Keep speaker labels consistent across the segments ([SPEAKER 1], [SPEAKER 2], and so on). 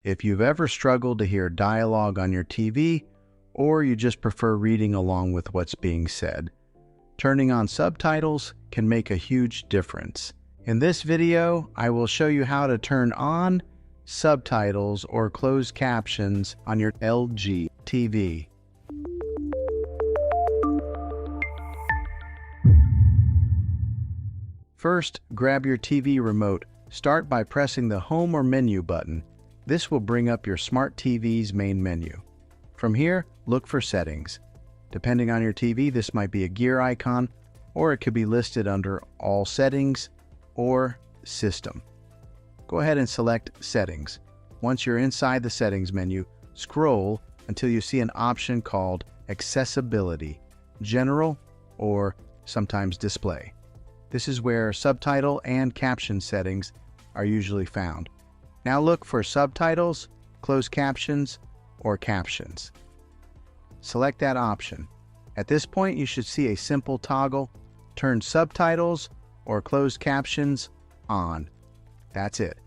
[SPEAKER 1] If you've ever struggled to hear dialogue on your TV, or you just prefer reading along with what's being said, turning on subtitles can make a huge difference. In this video, I will show you how to turn on subtitles or closed captions on your LG TV. First, grab your TV remote. Start by pressing the Home or Menu button. This will bring up your Smart TV's main menu. From here, look for Settings. Depending on your TV, this might be a gear icon, or it could be listed under All Settings or System. Go ahead and select Settings. Once you're inside the Settings menu, scroll until you see an option called Accessibility, General, or sometimes Display. This is where subtitle and caption settings are usually found. Now look for Subtitles, Closed Captions, or Captions. Select that option. At this point, you should see a simple toggle. Turn Subtitles or Closed Captions on. That's it.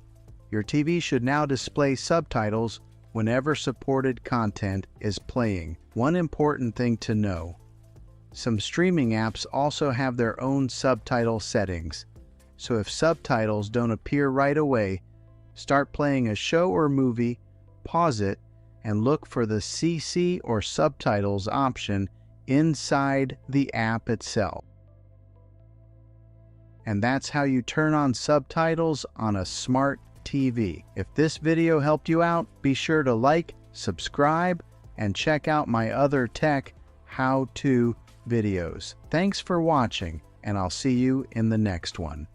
[SPEAKER 1] Your TV should now display subtitles whenever supported content is playing. One important thing to know: some streaming apps also have their own subtitle settings. So if subtitles don't appear right away, start playing a show or movie, pause it, and look for the CC or subtitles option inside the app itself. And that's how you turn on subtitles on a smart TV. If this video helped you out, be sure to like, subscribe, and check out my other tech how-to videos. Thanks for watching, and I'll see you in the next one.